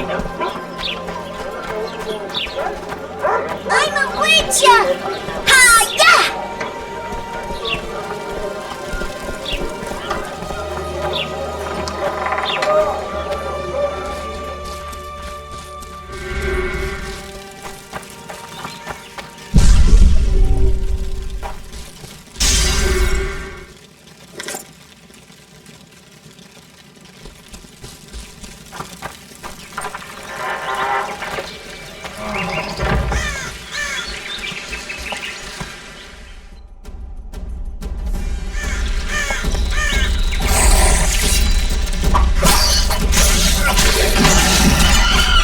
I'm a witcher! Ha-ya!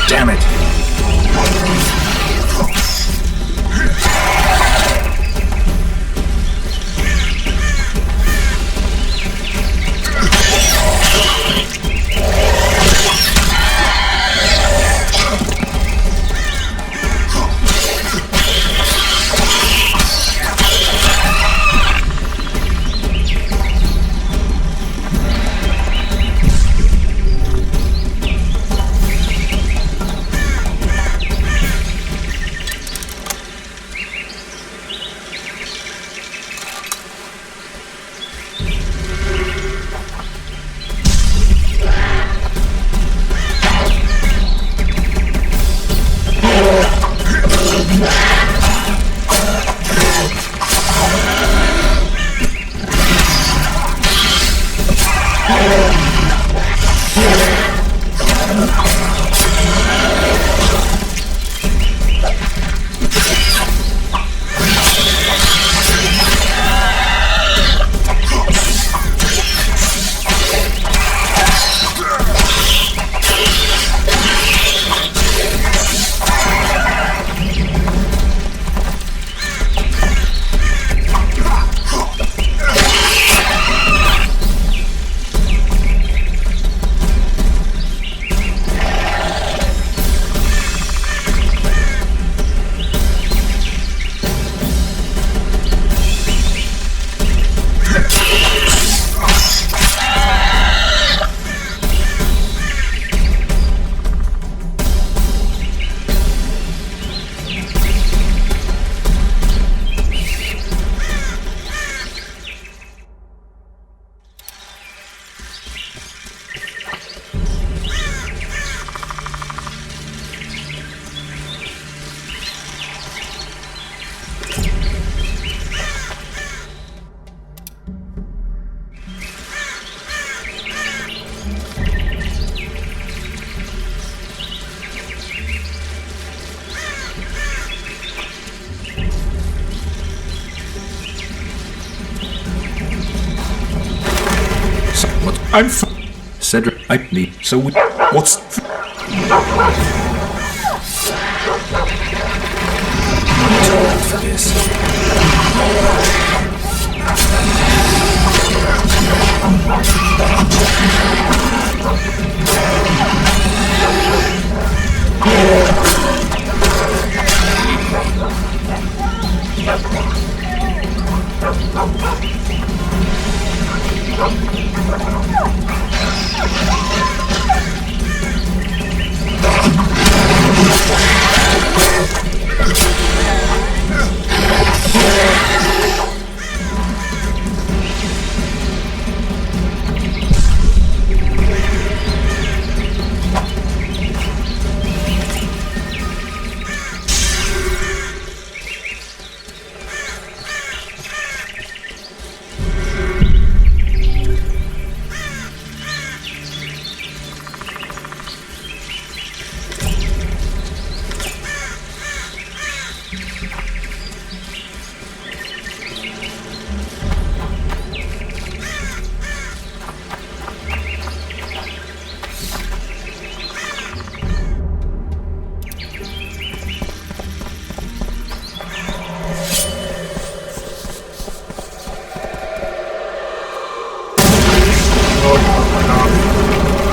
Damn it! I'm Cedric. I need. So what's? For this.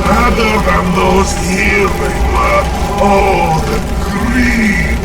Rather than those here they were. Oh, the greed!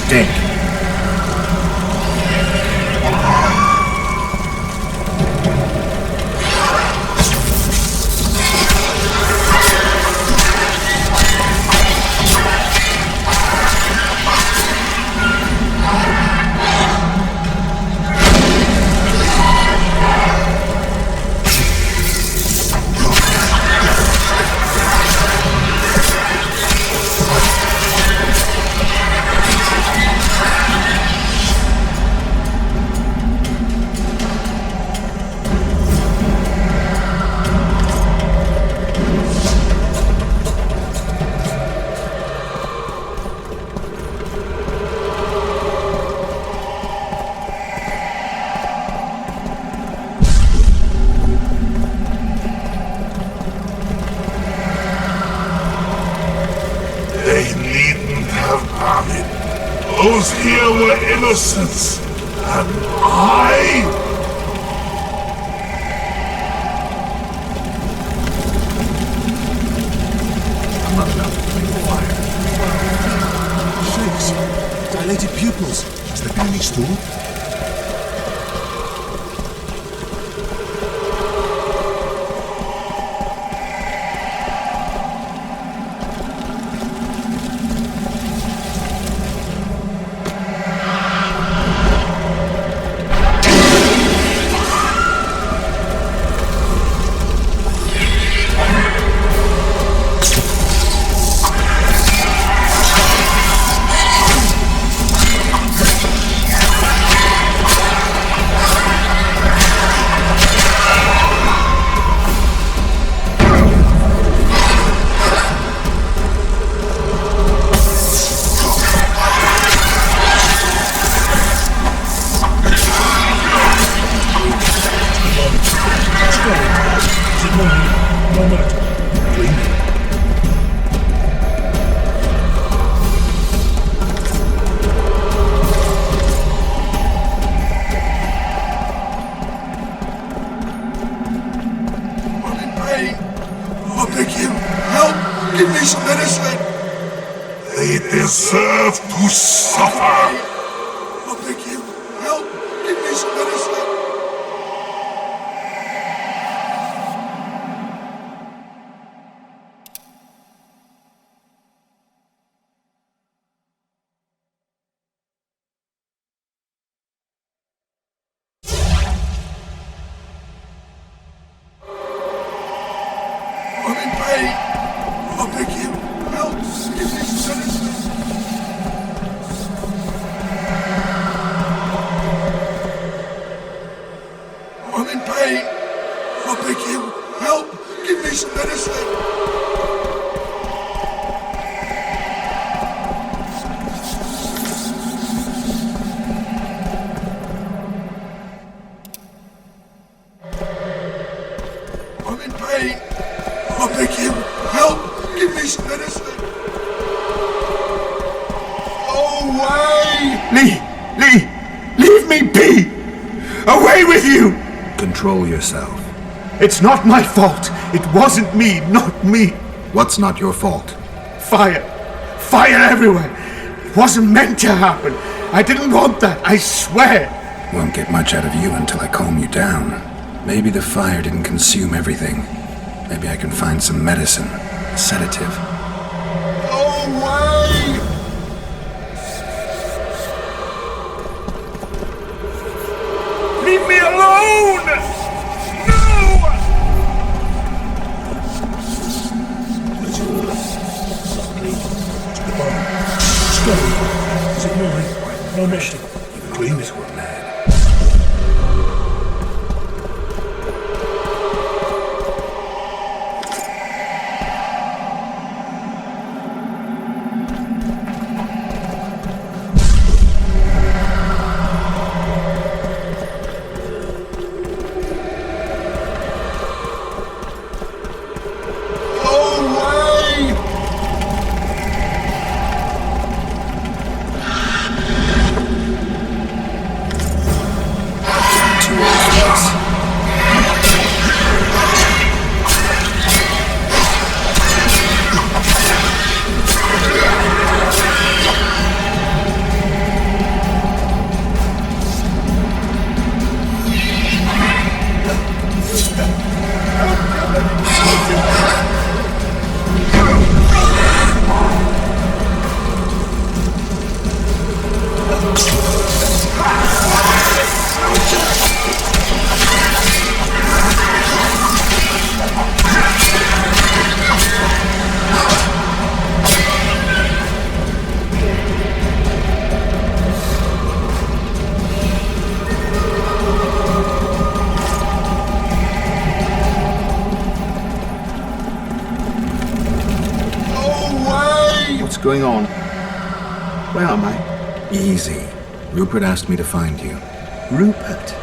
Dead. They needn't have done it. Those here were innocents. And I... I'm not allowed to play with fire. Shakes. Dilated pupils. Has there been any storm? Give me some medicine! They deserve to suffer! I beg you, help! Give me some medicine! I'm in pain! I beg you, help! Give me some medicine! I'm in pain! I beg you, help! Give me some medicine! I'm in pain! I beg you, help! Give me some medicine! Away! Lee! Leave me be! Away with you! Control yourself. It's not my fault. It wasn't me, not me. What's not your fault? Fire everywhere. It wasn't meant to happen. I didn't want that, I swear. Won't get much out of you until I calm you down. Maybe the fire didn't consume everything. Maybe I can find some medicine, a sedative. Away! Leave me alone! No! Is it mine? No mission. Even cleaners were mad. going on? Where am I? Easy. Rupert asked me to find you. Rupert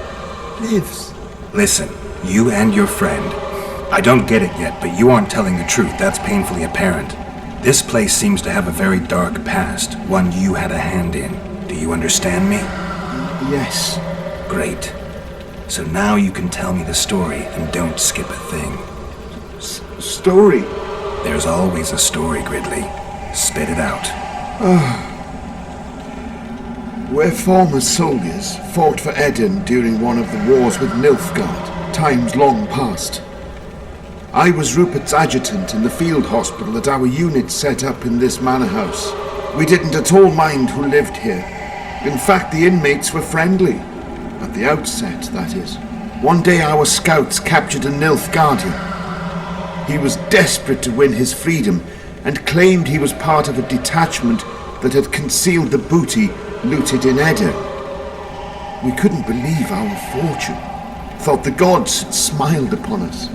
lives. Listen, you and your friend. I don't get it yet, but you aren't telling the truth. That's painfully apparent. This place seems to have a very dark past, one you had a hand in. Do you understand me? Yes. Great. So now you can tell me the story and don't skip a thing. Story? There's always a story, Gridley. Spit it out. We're former soldiers, fought for Eden during one of the wars with Nilfgaard, times long past. I was Rupert's adjutant in the field hospital that our unit set up in this manor house. We didn't at all mind who lived here. In fact, the inmates were friendly. At the outset, that is. One day our scouts captured a Nilfgaardian. He was desperate to win his freedom and claimed he was part of a detachment that had concealed the booty looted in Eden. We couldn't believe our fortune. Thought the gods had smiled upon us.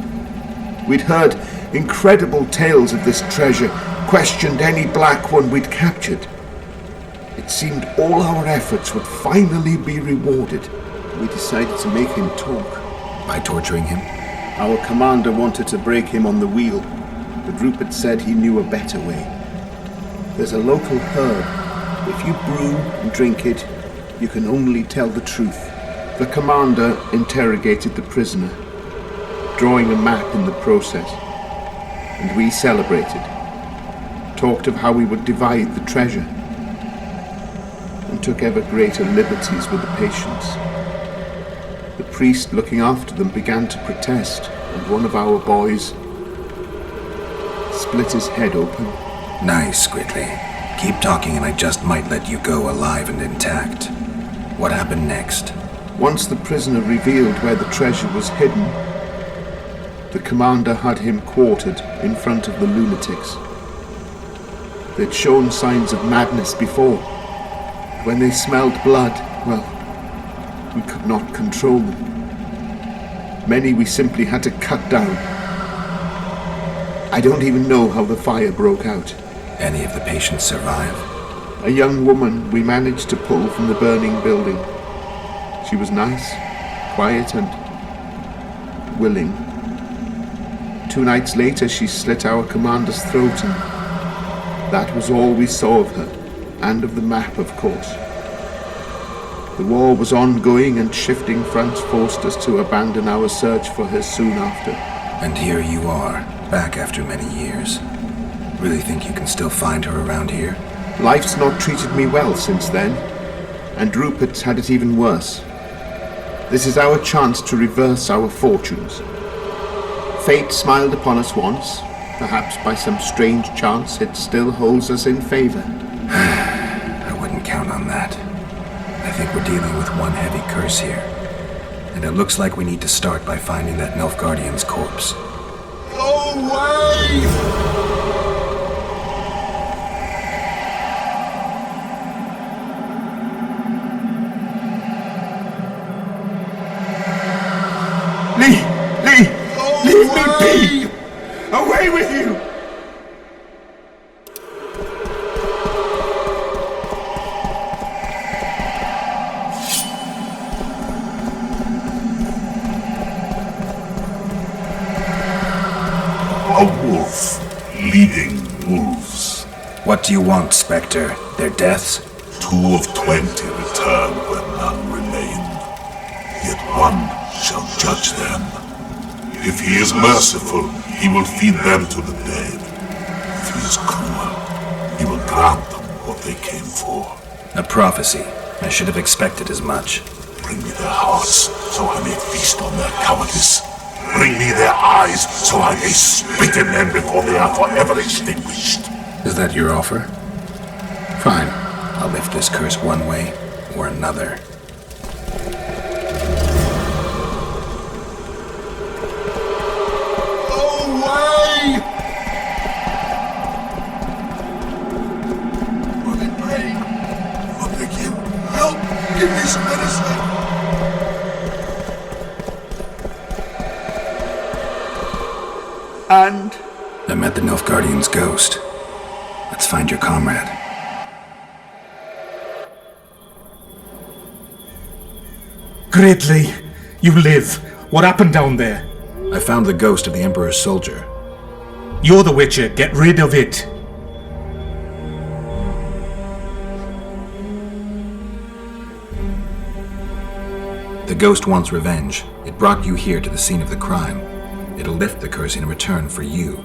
We'd heard incredible tales of this treasure, questioned any black one we'd captured. It seemed all our efforts would finally be rewarded. We decided to make him talk. By torturing him? Our commander wanted to break him on the wheel, but Rupert said he knew a better way. There's a local herb. If you brew and drink it, you can only tell the truth. The commander interrogated the prisoner, drawing a map in the process, and we celebrated. Talked of how we would divide the treasure, and took ever greater liberties with the patients. The priest looking after them began to protest, and one of our boys split his head open. Nice, Gridley. Keep talking and I just might let you go alive and intact. What happened next? Once the prisoner revealed where the treasure was hidden, the commander had him quartered in front of the lunatics. They'd shown signs of madness before. When they smelled blood, well, we could not control them. Many we simply had to cut down. I don't even know how the fire broke out. Any of the patients survive? A young woman we managed to pull from the burning building. She was nice, quiet, and willing. 2 nights later, she slit our commander's throat, and that was all we saw of her, and of the map, of course. The war was ongoing, and shifting fronts forced us to abandon our search for her soon after. And here you are, back after many years. Really think you can still find her around here? Life's not treated me well since then, and Rupert's had it even worse. This is our chance to reverse our fortunes. Fate smiled upon us once. Perhaps by some strange chance it still holds us in favor. I wouldn't count on that. I think we're dealing with one heavy curse here. And it looks like we need to start by finding that Nilfgaardian's corpse. Go away! Leave me be! Away with you! A wolf leading wolves. What do you want, Spectre? Their deaths? 2 of 20 return where none remain. Yet one shall judge them. If he is merciful, he will feed them to the dead. If he is cruel, he will grant them what they came for. A prophecy. I should have expected as much. Bring me their hearts, so I may feast on their cowardice. Bring me their eyes, so I may spit in them before they are forever extinguished. Is that your offer? Fine. I'll lift this curse one way or another. I'm in pain. I beg you, help! Give me some medicine! And I met the Nilfgaardian's ghost. Let's find your comrade. Gridley, you live. What happened down there? I found the ghost of the Emperor's soldier. You're the Witcher. Get rid of it. The ghost wants revenge. It brought you here to the scene of the crime. It'll lift the curse in return for you.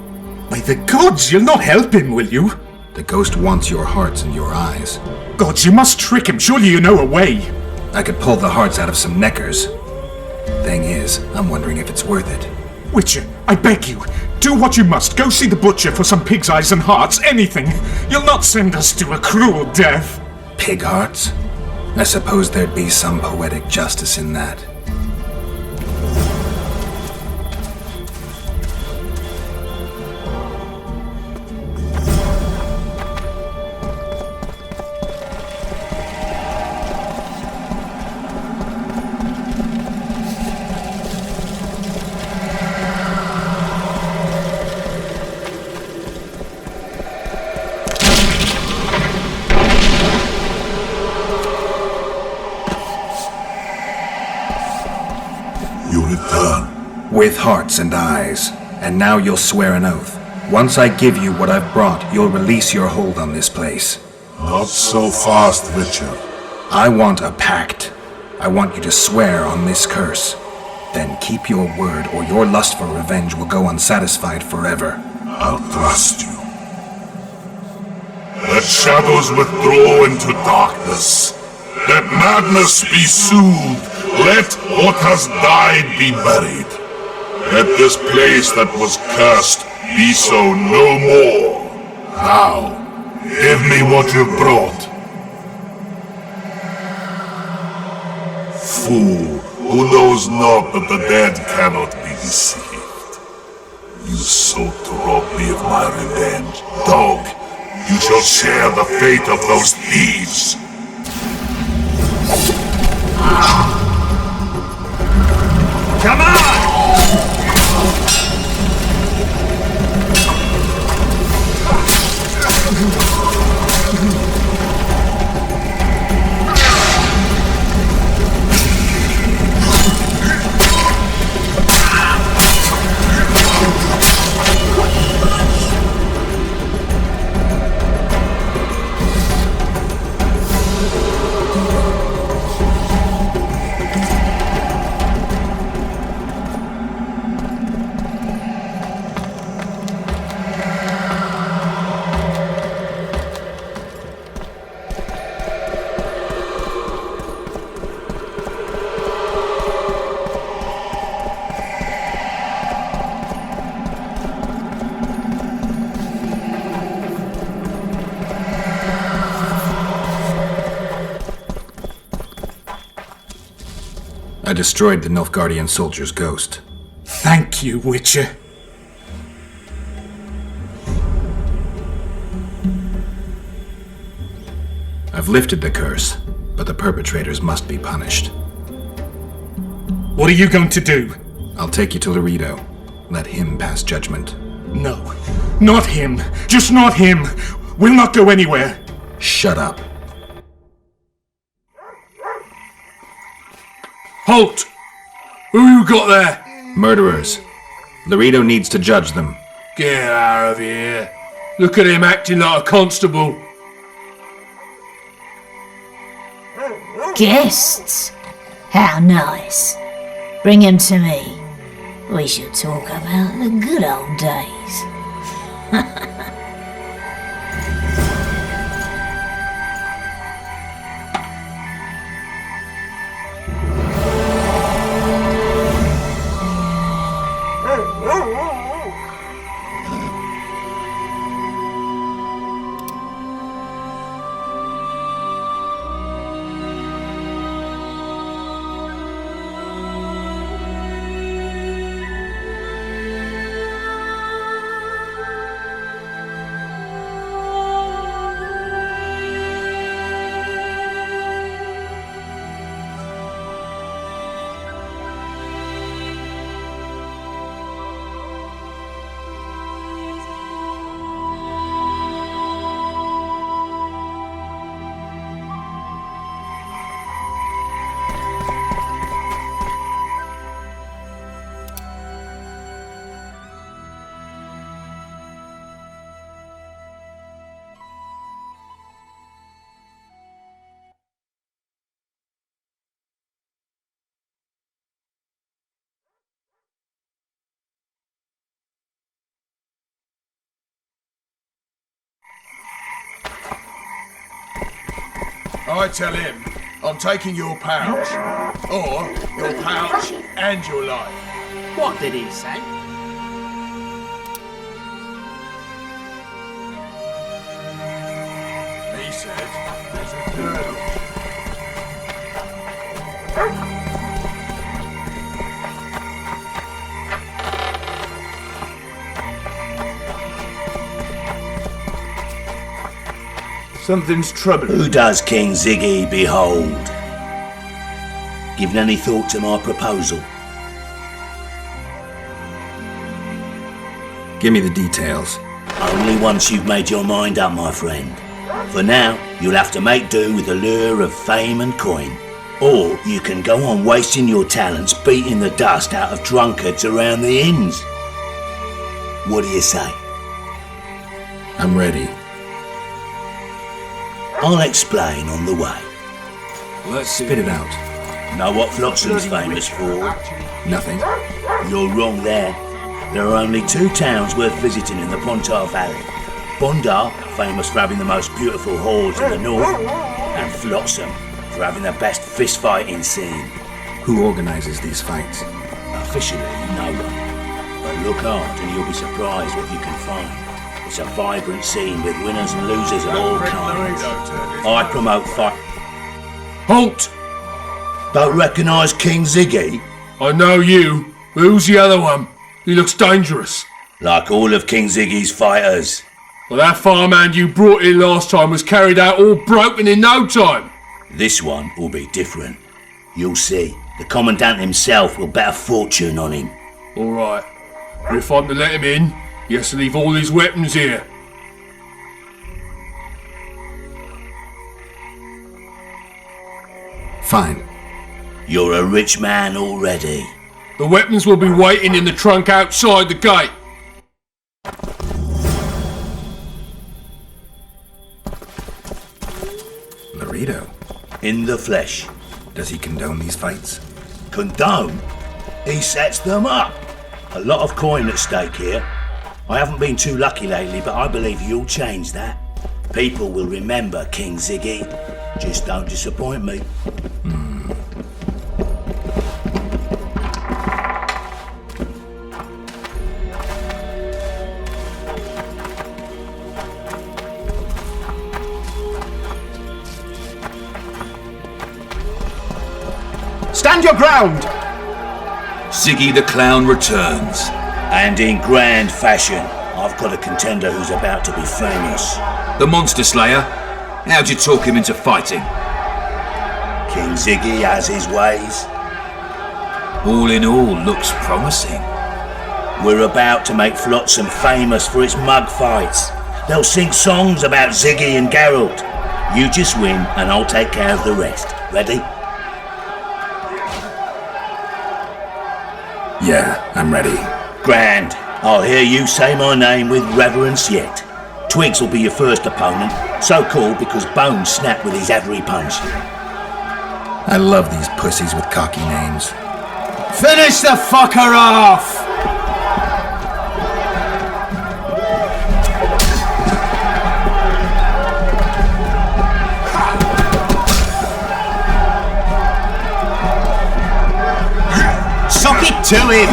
By the gods, you'll not help him, will you? The ghost wants your hearts and your eyes. Gods, you must trick him. Surely you know a way. I could pull the hearts out of some neckers. Thing is, I'm wondering if it's worth it. Witcher, I beg you, do what you must. Go see the butcher for some pig's eyes and hearts, anything. You'll not send us to a cruel death. Pig hearts? I suppose there'd be some poetic justice in that. With hearts and eyes. And now you'll swear an oath. Once I give you what I've brought, you'll release your hold on this place. Not so fast, Witcher. I want a pact. I want you to swear on this curse. Then keep your word, or your lust for revenge will go unsatisfied forever. I'll trust you. Let shadows withdraw into darkness. Let madness be soothed. Let what has died be buried. Let this place that was cursed be so no more. Now, give me what you've brought. Fool, who knows not that the dead cannot be deceived. You sought to rob me of my revenge. Dog, you shall share the fate of those thieves. Come on! I destroyed the Nilfgaardian soldier's ghost. Thank you, Witcher. I've lifted the curse, but the perpetrators must be punished. What are you going to do? I'll take you to Laredo. Let him pass judgment. No, not him. Just not him. We'll not go anywhere. Shut up. Halt! Who you got there? Murderers. Laredo needs to judge them. Get out of here. Look at him acting like a constable. Guests? How nice. Bring him to me. We shall talk about the good old days. I tell him I'm taking your pouch, or your pouch and your life. What did he say? He said there's a girl. Something's troubling. Who does King Ziggy behold? Given any thought to my proposal? Give me the details. Only once you've made your mind up, my friend. For now, you'll have to make do with the lure of fame and coin. Or you can go on wasting your talents beating the dust out of drunkards around the inns. What do you say? I'm ready. I'll explain on the way. Let's spit it out. Know what Flotsam's famous for? Nothing. You're wrong there. There are only 2 towns worth visiting in the Pontar Valley. Bondar, famous for having the most beautiful whores in the north, and Flotsam, for having the best fist-fighting scene. Who organizes these fights? Officially, no one. But look hard and you'll be surprised what you can find. It's a vibrant scene with winners and losers of all kinds. I promote fight. Halt! Don't recognise King Ziggy? I know you. Who's the other one? He looks dangerous. Like all of King Ziggy's fighters. Well, that farmhand you brought in last time was carried out all broken in no time. This one will be different. You'll see. The Commandant himself will bet a fortune on him. All right. But if I'm to let him in, he has to leave all his weapons here. Fine. You're a rich man already. The weapons will be waiting in the trunk outside the gate. Laredo. In the flesh. Does he condone these fights? Condone? He sets them up. A lot of coin at stake here. I haven't been too lucky lately, but I believe you'll change that. People will remember King Ziggy. Just don't disappoint me. Stand your ground! Ziggy the Clown returns. And in grand fashion. I've got a contender who's about to be famous. The Monster Slayer? How'd you talk him into fighting? King Ziggy has his ways. All in all, looks promising. We're about to make Flotsam famous for its mug fights. They'll sing songs about Ziggy and Geralt. You just win and I'll take care of the rest. Ready? Yeah, I'm ready. Grand. I'll hear you say my name with reverence yet. Twigs will be your first opponent, so called because Bones snapped with his every punch. I love these pussies with cocky names. Finish the fucker off! Suck it to him!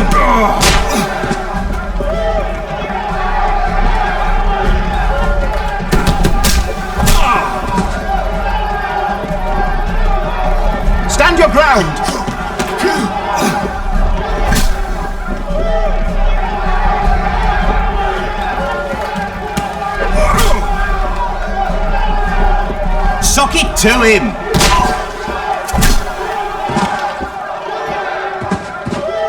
Stand your ground! Suck it to him!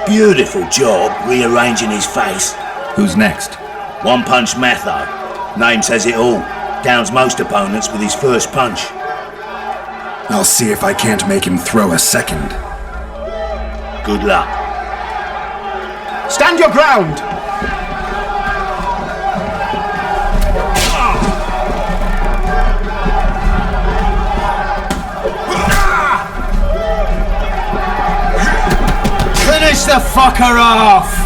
Beautiful job rearranging his face. Who's next? One Punch Matho. Name says it all. Downs most opponents with his first punch. I'll see if I can't make him throw a second. Good luck. Stand your ground! Finish the fucker off!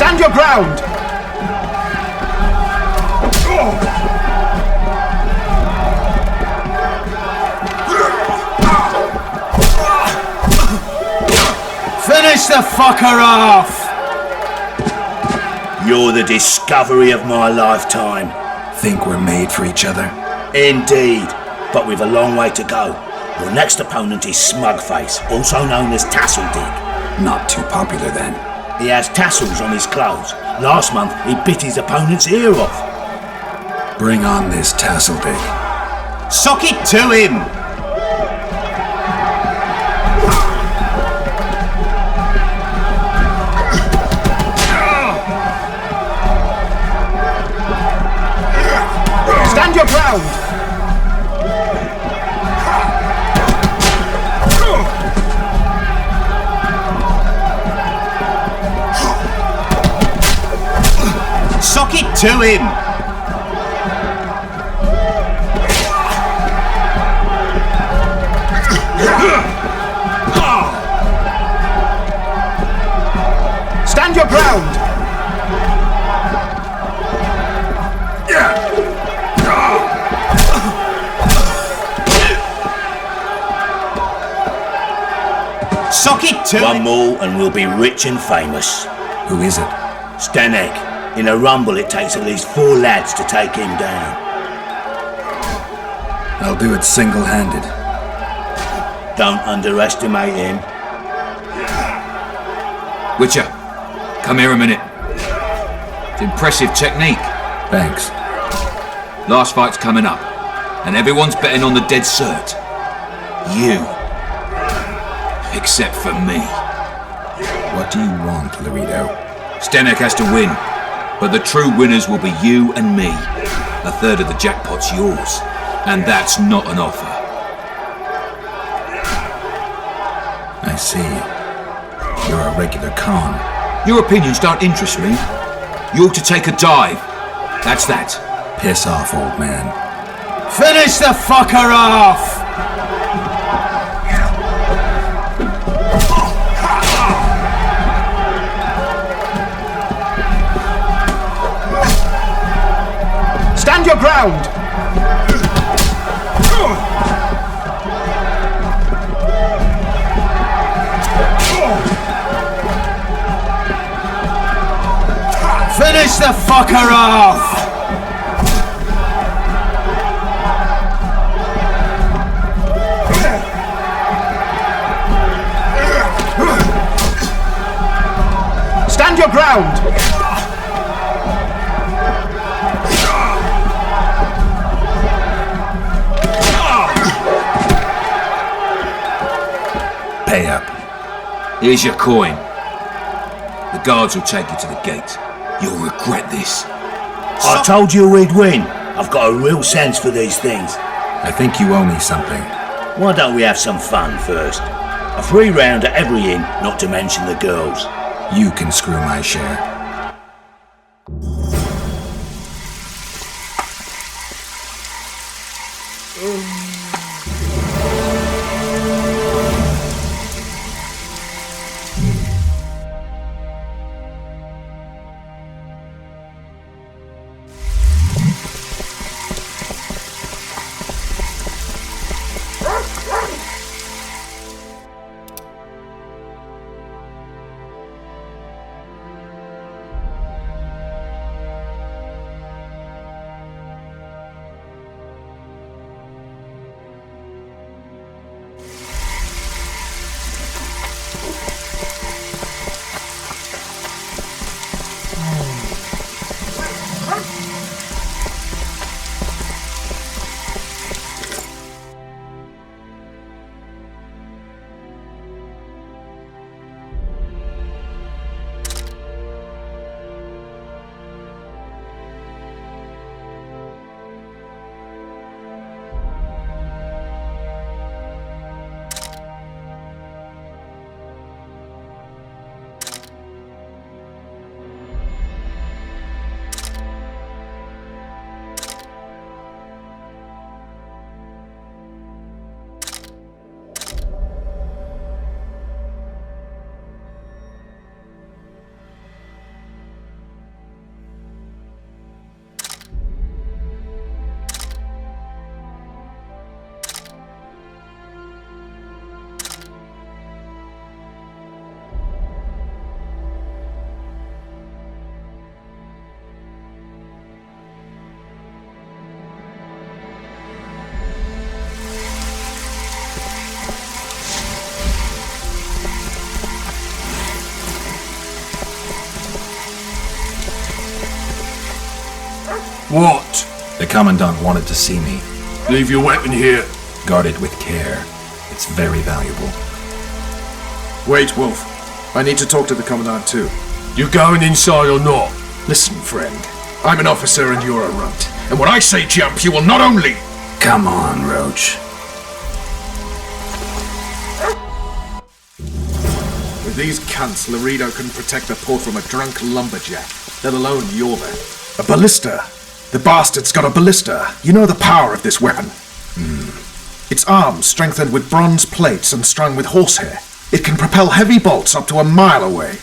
Stand your ground! Finish the fucker off! You're the discovery of my lifetime. Think we're made for each other? Indeed, but we've a long way to go. Your next opponent is Smugface, also known as Tasseldick. Not too popular then. He has tassels on his clothes. Last month, he bit his opponent's ear off. Bring on this Tasseldick. Sock it to him! Stand your ground! Sock it to him! Stand your ground! Sock it to One more and we'll be rich and famous. Who is it? Stanek. In a rumble it takes at least 4 lads to take him down. I'll do it single-handed. Don't underestimate him. Witcher, come here a minute. It's impressive technique. Thanks. Last fight's coming up, and everyone's betting on the dead cert. You. Except for me. What do you want, Laredo? Stanek has to win, but the true winners will be you and me. A third of the jackpot's yours, and that's not an offer. I see. You're a regular con. Your opinions don't interest me. You ought to take a dive. That's that. Piss off, old man. Finish the fucker off! Stand your ground! Finish the fucker off! Stand your ground! Pay up. Here's your coin. The guards will take you to the gate. You'll regret this. I told you we'd win. I've got a real sense for these things. I think you owe me something. Why don't we have some fun first? A free round at every inn, not to mention the girls. You can screw my share. What? The Commandant wanted to see me. Leave your weapon here. Guard it with care. It's very valuable. Wait, Wolf. I need to talk to the Commandant too. You going inside or not? Listen, friend. I'm an officer and you're a runt. And when I say jump, you will not only... Come on, Roach. With these cunts, Laredo couldn't protect the port from a drunk lumberjack, let alone your man. A ballista. The bastard's got a ballista. You know the power of this weapon. Its arms strengthened with bronze plates and strung with horsehair. It can propel heavy bolts up to a mile away.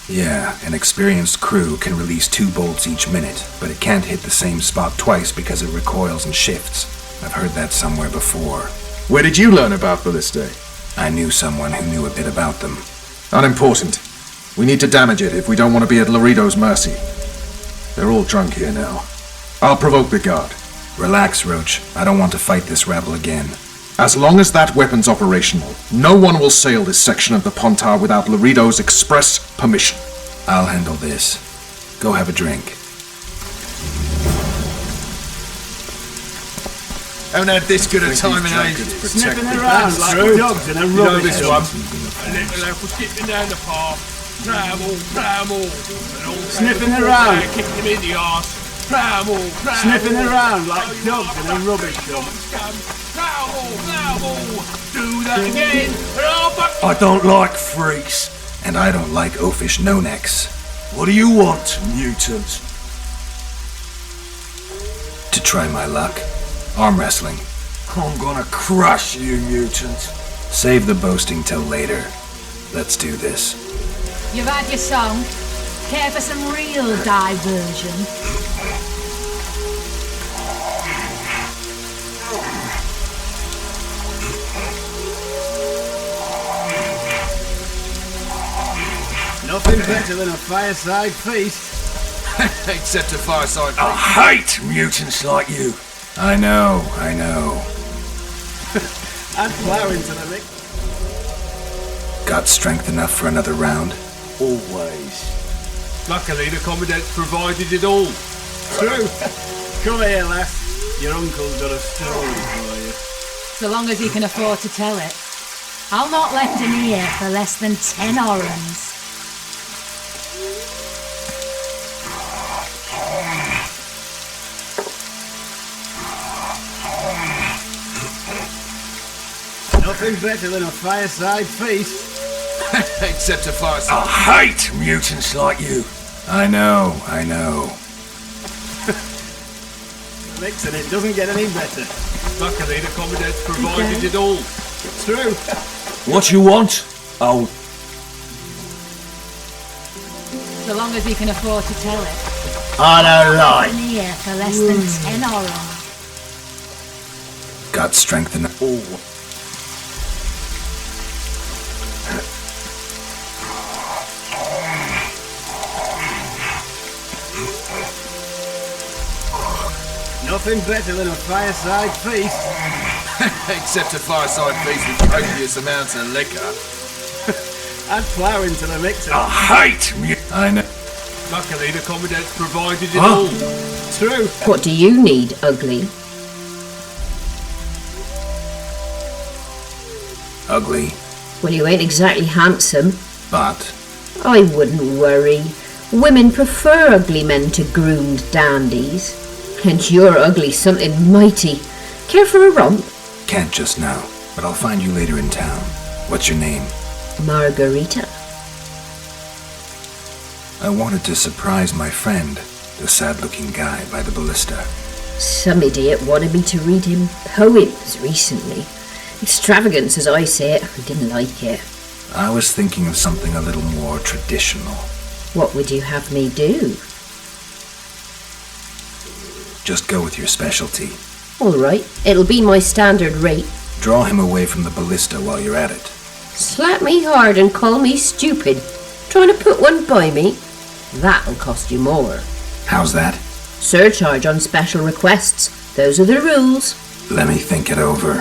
Yeah, an experienced crew can release 2 bolts each minute, but it can't hit the same spot twice because it recoils and shifts. I've heard that somewhere before. Where did you learn about ballistae? I knew someone who knew a bit about them. Unimportant. We need to damage it if we don't want to be at Laredo's mercy. They're all drunk here now. I'll provoke the guard. Relax, Roach. I don't want to fight this rabble again. As long as that weapon's operational, no one will sail this section of the Pontar without Laredo's express permission. I'll handle this. Go have a drink. Haven't had this good a time in ages. Sniffing around like dogs in a rubbish. You know this one? A little elf was skipping down the path. Pram all. Sniffing around. Kicking him in the arse. Pram all. Sniffing around like dogs in a rubbish dump. Pram all. Do that again. I don't like freaks. And I don't like oafish no-necks. What do you want, mutant? To try my luck. Arm wrestling. I'm gonna crush you, mutant. Save the boasting till later. Let's do this. You've had your song. Care for some real diversion? Nothing better than a fireside feast. Except a fireside. I hate mutants like you. I know. Add flour into the mix. Got strength enough for another round? Always. Luckily, the Commandant's provided it all. True. Come here, lass. Your uncle's got a story for you. So long as you can afford to tell it. I'll not lend an ear for less than 10 orens. Nothing better than a fireside feast. Except a fireside. I hate mutants like you. I know. Mixing it doesn't get any better. Luckily, the Commandant's provided it all. True. What you want? Oh, So long as you can afford to tell it. I don't like. An ear for less than 10 orens. Got strength enough. Nothing better than a fireside feast. Except a fireside feast with copious amounts of liquor. Add flour into the mixer. I hate mutants. I know. Luckily, the Commandant's provided it all. True. What do you need, ugly? Ugly, Well, you ain't exactly handsome. but I wouldn't worry. Women prefer ugly men to groomed dandies. And you're ugly something mighty. Care for a romp? can't just now. But I'll find you later in town. What's your name? Margarita. I wanted to surprise my friend, the sad-looking guy by the ballista. Some idiot wanted me to read him poems recently. Extravagance, as I say it. I didn't like it. I was thinking of something a little more traditional. What would you have me do? Just go with your specialty. All right, it'll be my standard rate. Draw him away from the ballista while you're at it. Slap me hard and call me stupid. Trying to put one by me? That'll cost you more. How's that? Surcharge on special requests. Those are the rules. Let me think it over.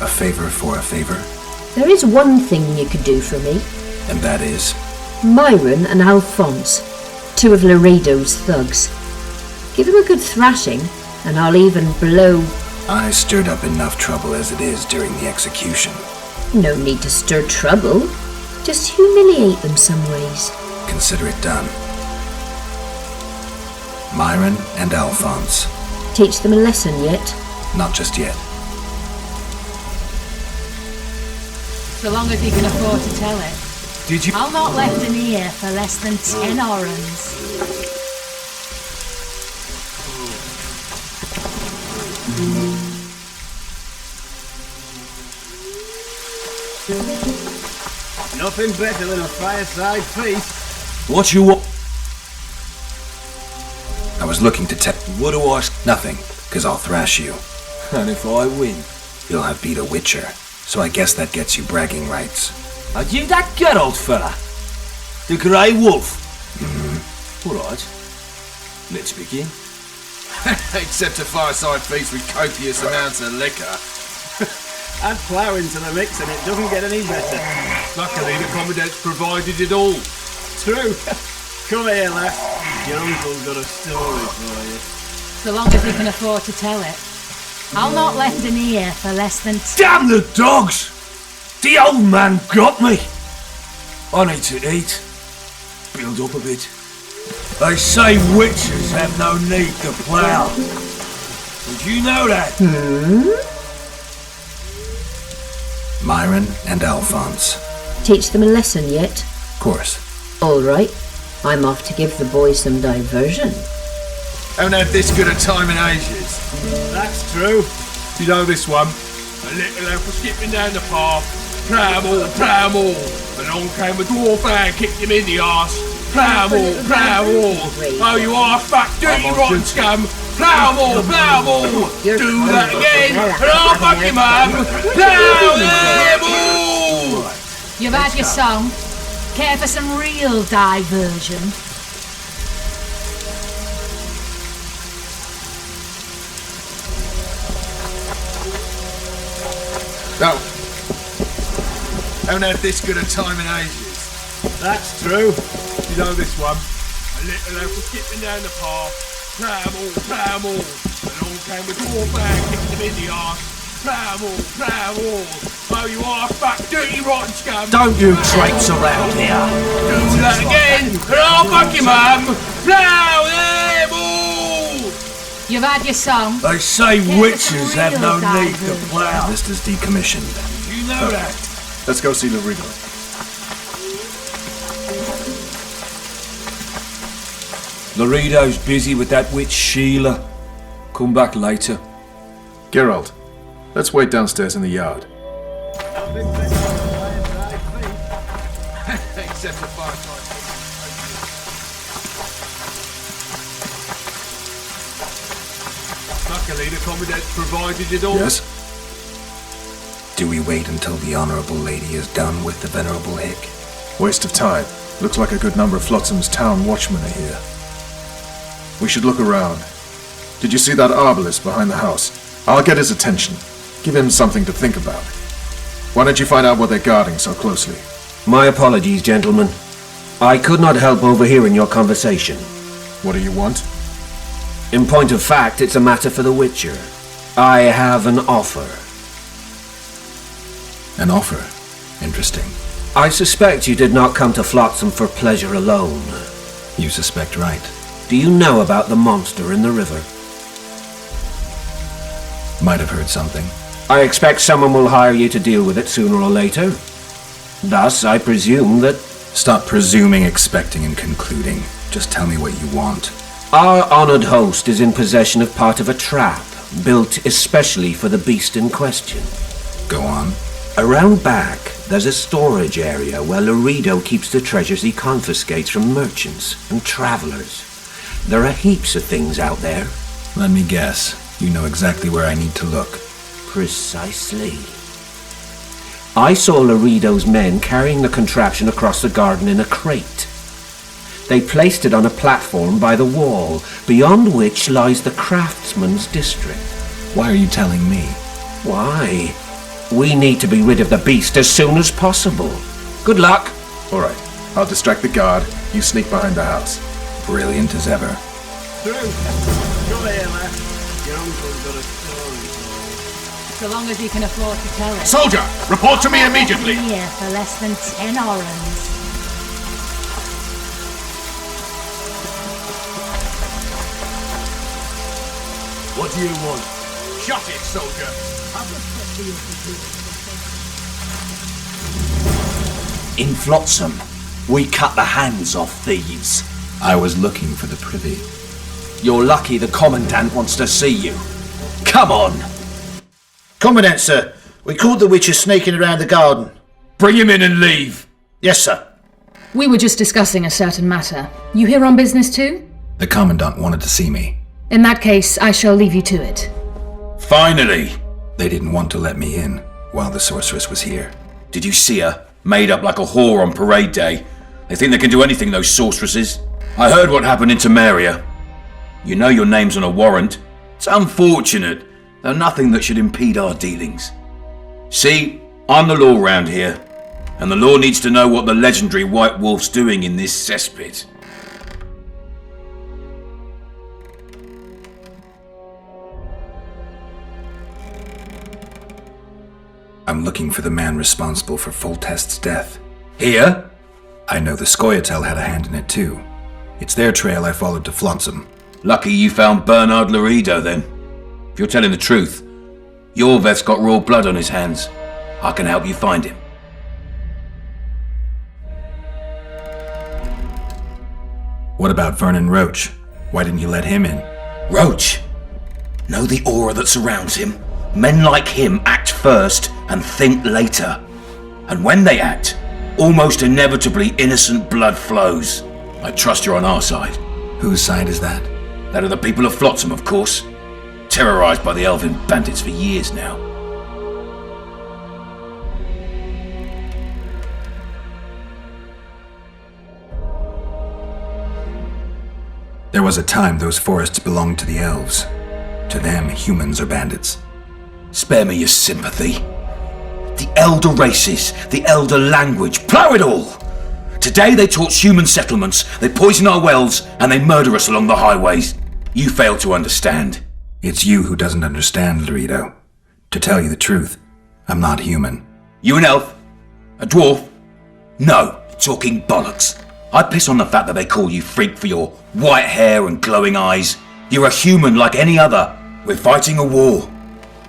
A favor for a favor? There is one thing you could do for me. And that is? Myron and Alphonse, 2 of Laredo's thugs. Give them a good thrashing, and I'll even blow... I stirred up enough trouble as it is during the execution. No need to stir trouble. Just humiliate them some ways. Consider it done. Myron and Alphonse. Teach them a lesson yet? Not just yet. So long as you can afford to tell it. Did you... I'll not left an ear for less than 10 orans. Nothing better than a fireside feast. What you want? I was looking to tell... What do I... Nothing, because I'll thrash you. And if I win? You'll have beat a witcher, so I guess that gets you bragging rights. Are you that good, old fella? The Grey Wolf? All right. Let's begin. Except a fireside feast with copious amounts of liquor. Add flour into the mix and it doesn't get any better. Luckily, the Commandant's provided it all. True. Come here, lass. Your uncle's got a story for you. So long as you can afford to tell it. I'll not left an ear for less than... Damn the dogs! The old man got me! I need to eat. Build up a bit. They say witches have no need to plough. Did you know that? Myron and Alphonse. Teach them a lesson yet? Of course. All right. I'm off to give the boys some diversion. Haven't had this good a time in ages. That's true. You know this one? A little elf was skipping down the path. Plough 'em all, plough 'em all. Along came a dwarf and kicked him in the arse. Plough 'em all, plough 'em all. Oh, you arse back, dirty rotten scum. Plough 'em all, plough 'em all. Do that again, and I'll fuck him up. Plough them all. You've had your song. Care for some real diversion? No. Haven't had this good a time in ages. That's true. You know this one? A little elf was skipping down the path. Plough 'em all, plough 'em all. Along came a dwarf and kicked him in the arse. Plough 'em all, plough 'em all. Oh, you arse back, dirty rotten scum. Don't you traipse around here. Do that again, and I'll fuck him up. Plough them all. You've had your song. They say witches have no need to plough. This is decommissioned. You know that. Let's go see Laredo. Laredo's busy with that witch Sheila. Come back later. Geralt, let's wait downstairs in the yard. Except a fireside. Luckily, the Commandant's provided it all. Yes? Do we wait until the Honourable Lady is done with the Venerable Hick? Waste of time. Looks like a good number of Flotsam's town watchmen are here. We should look around. Did you see that arbalist behind the house? I'll get his attention. Give him something to think about. Why don't you find out what they're guarding so closely? My apologies, gentlemen. I could not help overhearing your conversation. What do you want? In point of fact, it's a matter for the Witcher. I have an offer. An offer? Interesting. I suspect you did not come to Flotsam for pleasure alone. You suspect right. Do you know about the monster in the river? Might have heard something. I expect someone will hire you to deal with it sooner or later. Thus, I presume that... Stop presuming, expecting, and concluding. Just tell me what you want. Our honored host is in possession of part of a trap, built especially for the beast in question. Go on. Around back, there's a storage area where Laredo keeps the treasures he confiscates from merchants and travelers. There are heaps of things out there. Let me guess. You know exactly where I need to look. Precisely. I saw Laredo's men carrying the contraption across the garden in a crate. They placed it on a platform by the wall, beyond which lies the craftsman's district. Why are you telling me? Why? We need to be rid of the beast as soon as possible. Good luck. Alright, I'll distract the guard. You sneak behind the house. Brilliant as ever. Through. Come here, lass. Your uncle's got a story. So long as he can afford to tell it. Soldier, report to me immediately. Here for less than 10 orans. What do you want? Shut it, soldier. In Flotsam, we cut the hands off thieves. I was looking for the privy. You're lucky the Commandant wants to see you. Come on! Commandant, sir. We caught the witcher sneaking around the garden. Bring him in and leave. Yes, sir. We were just discussing a certain matter. You here on business too? The Commandant wanted to see me. In that case, I shall leave you to it. Finally! They didn't want to let me in while the sorceress was here. Did you see her? Made up like a whore on parade day. They think they can do anything, those sorceresses. I heard what happened in Temeria. You know your name's on a warrant. It's unfortunate, though nothing that should impede our dealings. See, I'm the law round here, and the law needs to know what the legendary White Wolf's doing in this cesspit. I'm looking for the man responsible for Foltest's death. Here? I know the Scoia'tael had a hand in it too. It's their trail I followed to Flotsam. Lucky you found Bernard Laredo then. If you're telling the truth, Yorveth's got raw blood on his hands. I can help you find him. What about Vernon Roach? Why didn't you let him in? Roach? Know the aura that surrounds him? Men like him act first and think later. And when they act, almost inevitably innocent blood flows. I trust you're on our side. Whose side is that? That of the people of Flotsam, of course. Terrorized by the elven bandits for years now. There was a time those forests belonged to the elves. To them, humans are bandits. Spare me your sympathy. The elder races, the elder language, plough it all! Today they torch human settlements, they poison our wells, and they murder us along the highways. You fail to understand. It's you who doesn't understand, Laredo. To tell you the truth, I'm not human. You an elf? A dwarf? No, talking bollocks. I piss on the fact that they call you freak for your white hair and glowing eyes. You're a human like any other. We're fighting a war.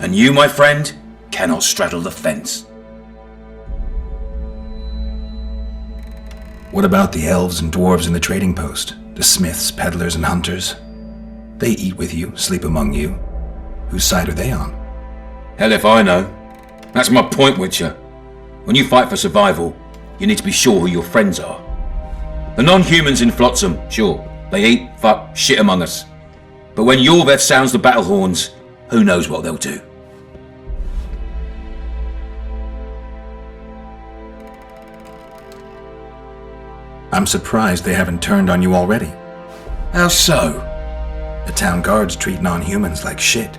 And you, my friend, cannot straddle the fence. What about the elves and dwarves in the trading post? The smiths, peddlers, and hunters? They eat with you, sleep among you. Whose side are they on? Hell if I know. That's my point, Witcher. When you fight for survival, you need to be sure who your friends are. The non-humans in Flotsam, sure, they eat, fuck, shit among us. But when Yorveth sounds the battle horns, who knows what they'll do. I'm surprised they haven't turned on you already. How so? The town guards treat non-humans like shit.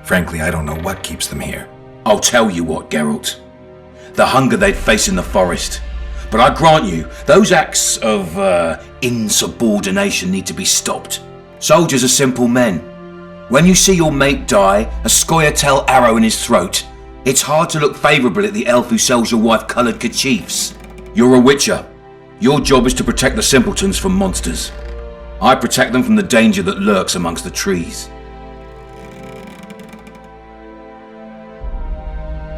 Frankly, I don't know what keeps them here. I'll tell you what, Geralt. The hunger they'd face in the forest. But I grant you, those acts of, insubordination need to be stopped. Soldiers are simple men. When you see your mate die, a Scoia'tael arrow in his throat, it's hard to look favourably at the elf who sells your wife coloured kerchiefs. You're a witcher. Your job is to protect the simpletons from monsters. I protect them from the danger that lurks amongst the trees.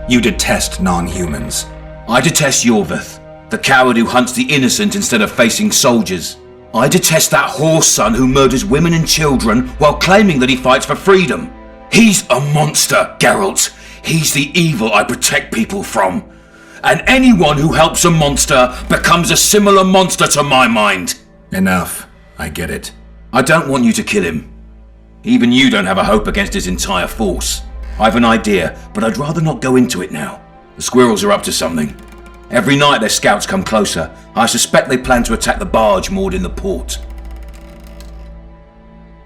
You detest non-humans. I detest Yorveth, the coward who hunts the innocent instead of facing soldiers. I detest that whore son who murders women and children while claiming that he fights for freedom. He's a monster, Geralt. He's the evil I protect people from. And anyone who helps a monster becomes a similar monster to my mind. Enough. I get it. I don't want you to kill him. Even you don't have a hope against his entire force. I've an idea, but I'd rather not go into it now. The squirrels are up to something. Every night their scouts come closer. I suspect they plan to attack the barge moored in the port.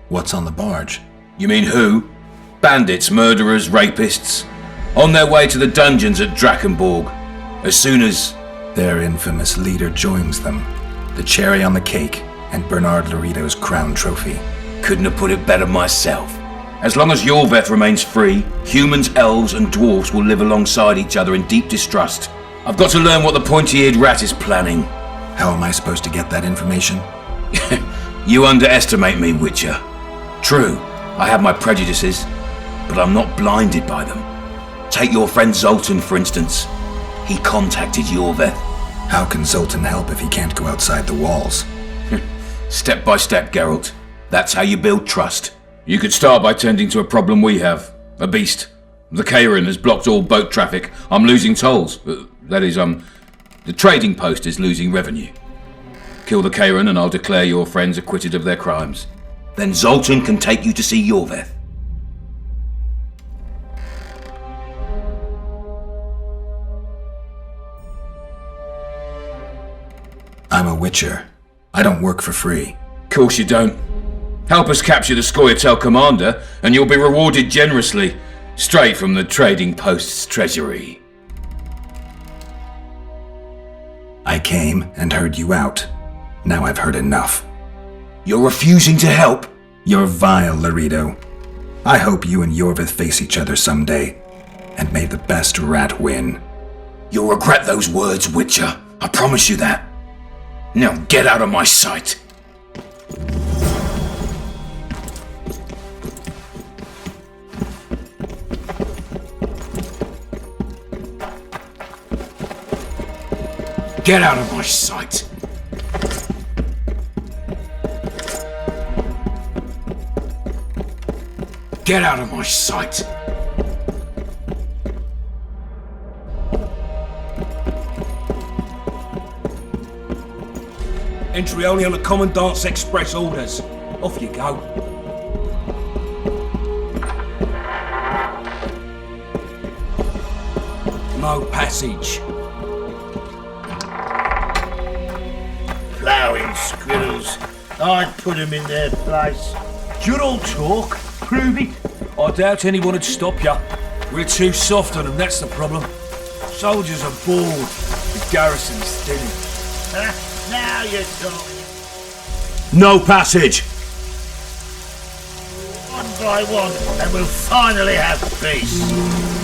What's on the barge? You mean who? Bandits, murderers, rapists? On their way to the dungeons at Drakenborg. As soon as... Their infamous leader joins them. The cherry on the cake, and Bernard Laredo's crown trophy. Couldn't have put it better myself. As long as Yorveth remains free, humans, elves and dwarves will live alongside each other in deep distrust. I've got to learn what the pointy-eared rat is planning. How am I supposed to get that information? You underestimate me, Witcher. True, I have my prejudices, but I'm not blinded by them. Take your friend Zoltan, for instance. He contacted Yorveth. How can Zoltan help if he can't go outside the walls? Step by step, Geralt. That's how you build trust. You could start by tending to a problem we have. A beast. The Kairin has blocked all boat traffic. I'm losing tolls. That is, the trading post is losing revenue. Kill the Kairin and I'll declare your friends acquitted of their crimes. Then Zoltan can take you to see Yorveth. I'm a Witcher. I don't work for free. Course you don't. Help us capture the Scoia'tael commander, and you'll be rewarded generously, straight from the trading post's treasury. I came and heard you out. Now I've heard enough. You're refusing to help? You're vile, Laredo. I hope you and Yorveth face each other someday, and may the best rat win. You'll regret those words, Witcher. I promise you that. Now get out of my sight. Get out of my sight. Get out of my sight. Entry only on the Commandant's Express orders. Off you go. No passage. Ploughing squirrels. I'd put them in their place. You're all talk. Prove it. I doubt anyone would stop you. We're too soft on them, that's the problem. Soldiers are bored. The garrison's thinning. Now you're talking. No passage! One by one, and we'll finally have peace.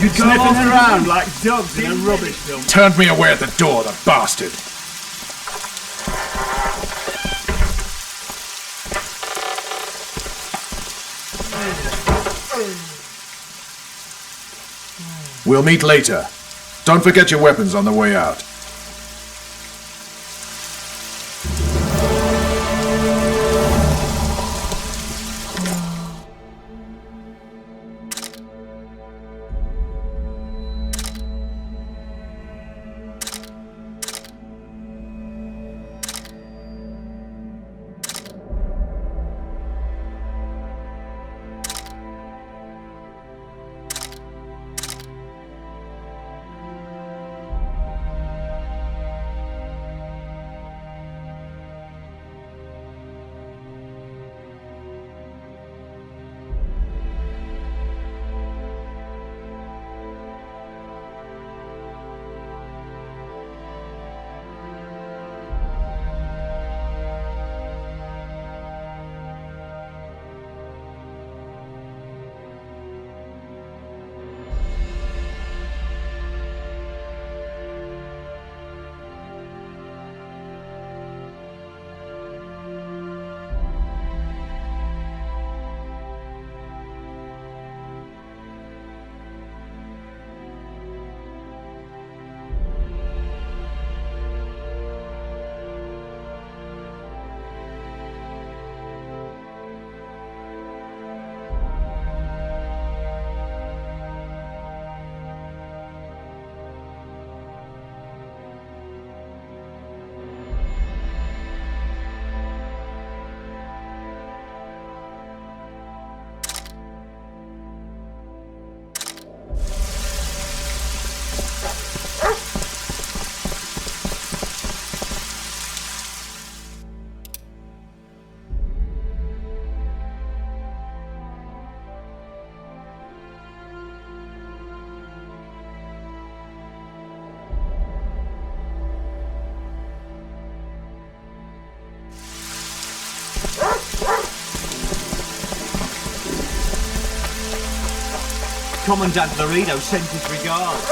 You're sniffing around like dogs in a rubbish film. Turned me away at the door, the bastard. We'll meet later. Don't forget your weapons on the way out. Commandant Laredo sends his regards.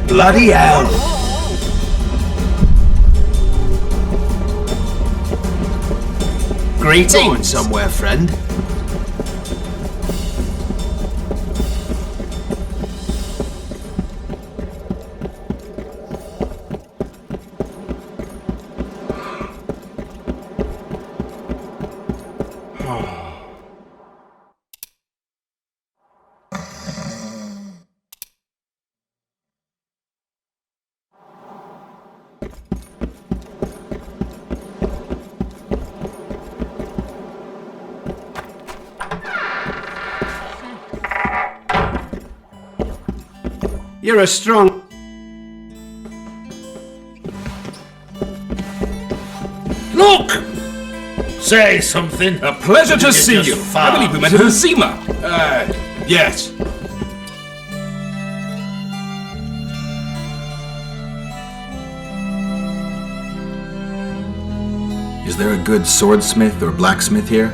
Bloody hell! Greetings! Going somewhere, friend? You're a strong... Look! Say something. A pleasure to see you. I believe we met at Zima. Yes. Is there a good swordsmith or blacksmith here?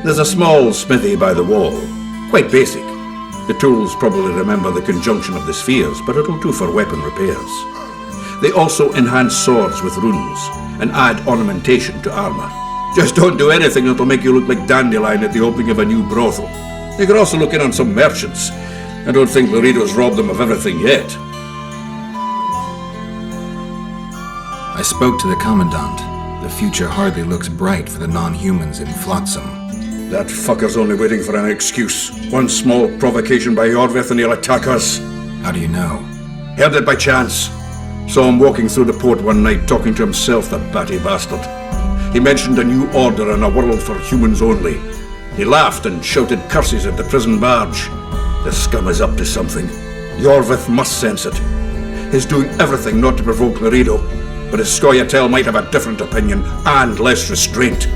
There's a small smithy by the wall. Quite basic. The tools probably remember the conjunction of the spheres, but it'll do for weapon repairs. They also enhance swords with runes and add ornamentation to armor. Just don't do anything that'll make you look like Dandelion at the opening of a new brothel. You can also look in on some merchants. I don't think Laredo's robbed them of everything yet. I spoke to the Commandant. The future hardly looks bright for the non-humans in Flotsam. That fucker's only waiting for an excuse. One small provocation by Yorvith and he'll attack us. How do you know? Heard it by chance. Saw him walking through the port one night talking to himself, the batty bastard. He mentioned a new order and a world for humans only. He laughed and shouted curses at the prison barge. The scum is up to something. Yorvith must sense it. He's doing everything not to provoke Laredo, but his Scoia'tael might have a different opinion and less restraint.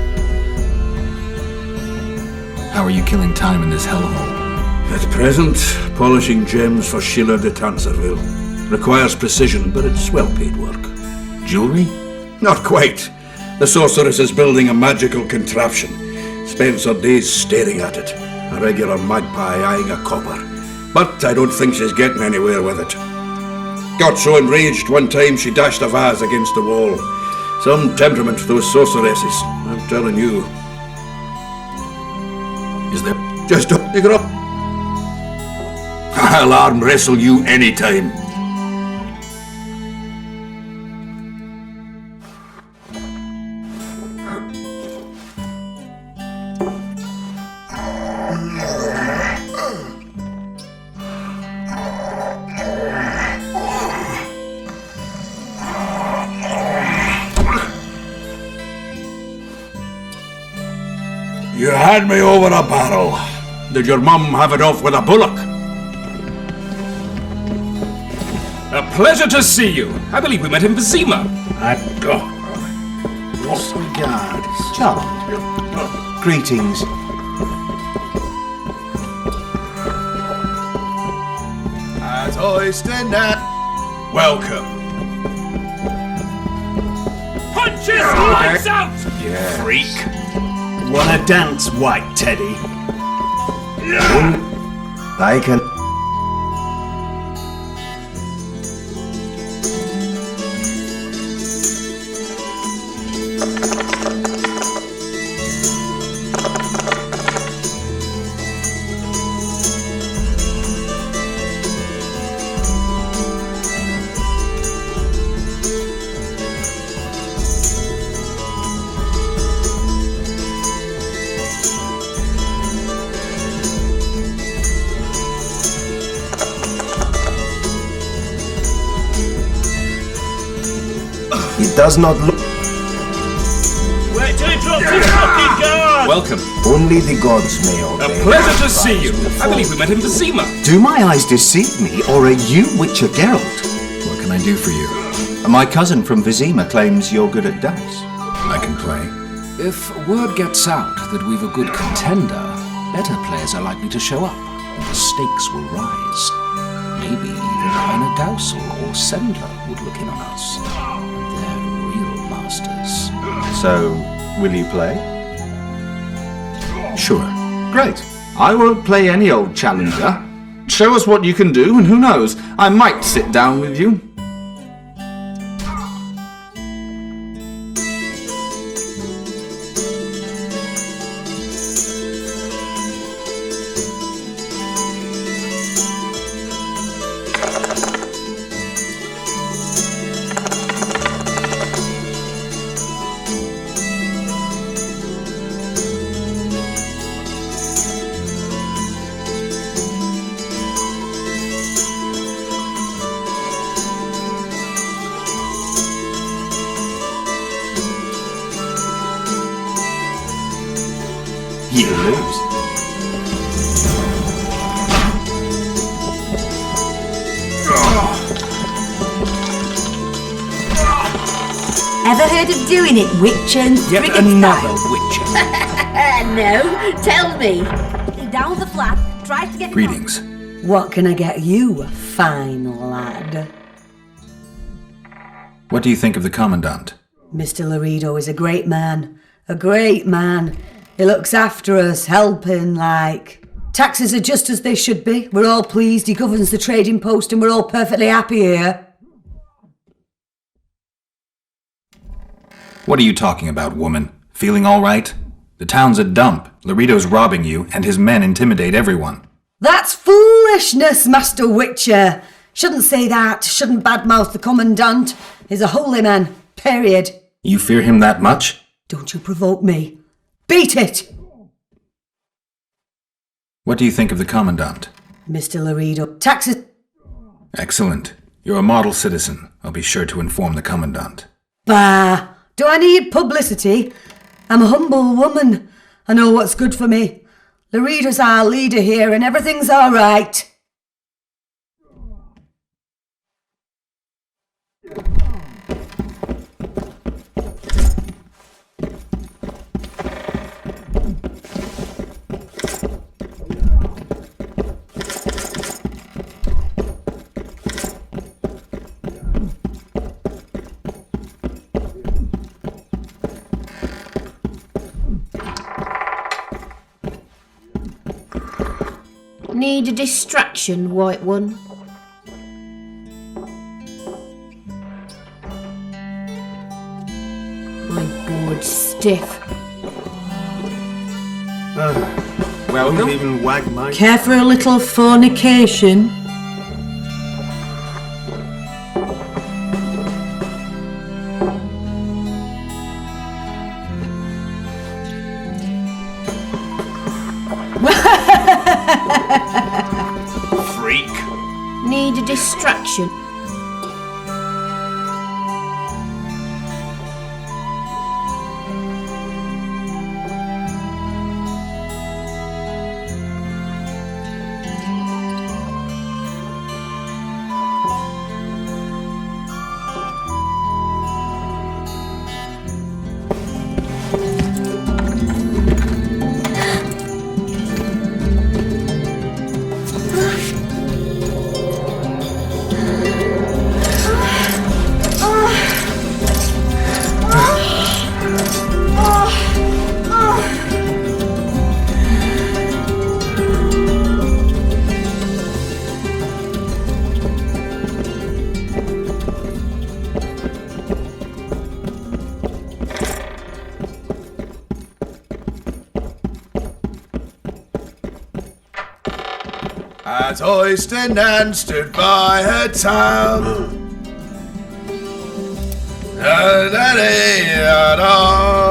How are you killing time in this hellhole? At present, polishing gems for Sheila de Tanserville. Requires precision, but it's well-paid work. Jewelry? Not quite. The sorceress is building a magical contraption. Spends her days staring at it. A regular magpie eyeing a copper. But I don't think she's getting anywhere with it. Got so enraged one time she dashed a vase against the wall. Some temperament, those sorceresses, I'm telling you. Is there... Just don't pick her up. I'll arm wrestle you anytime. You had me over a barrel. Did your mum have it off with a bullock? A pleasure to see you. I believe we met in Vizima. What's regards? Charmed. Greetings. As I stand now. Welcome. Punches! Lights out! Yeah. Freak. Wanna dance, white teddy? I can. It does not look. Where do you drop this fucking guard? Welcome. Only the gods may obey. A pleasure to see you. I believe we met in Vizima. Do my eyes deceive me, or are you Witcher Geralt? What can I do for you? My cousin from Vizima claims you're good at dice. I can play. If word gets out that we've a good contender, better players are likely to show up, and the stakes will rise. Maybe even Heine Dousel or Sendler would look in on us. They're real masters. So, will you play? Sure. Great. I won't play any old challenger. Show us what you can do, and who knows, I might sit down with you. You lose. Ever heard of doing it, Witcher? Yet another Witcher. No, tell me. Down the flat, tries to get. Greetings. What can I get you, fine lad? What do you think of the Commandant? Mr. Laredo is a great man. A great man. He looks after us, helping, like. Taxes are just as they should be. We're all pleased. He governs the trading post and we're all perfectly happy here. What are you talking about, woman? Feeling all right? The town's a dump. Laredo's robbing you, and his men intimidate everyone. That's foolishness, Master Witcher. Shouldn't say that. Shouldn't badmouth the Commandant. He's a holy man. Period. You fear him that much? Don't you provoke me. Beat it! What do you think of the Commandant? Mr. Laredo. Taxes. Excellent. You're a model citizen. I'll be sure to inform the Commandant. Bah! Do I need publicity? I'm a humble woman. I know what's good for me. Laredo's our leader here and everything's all right. Need a distraction, white one? My board stiff. Welcome. Even wag my. Care for a little fornication? Freak. Need a distraction. as Oyster Nan stood by her town. Da da da da da.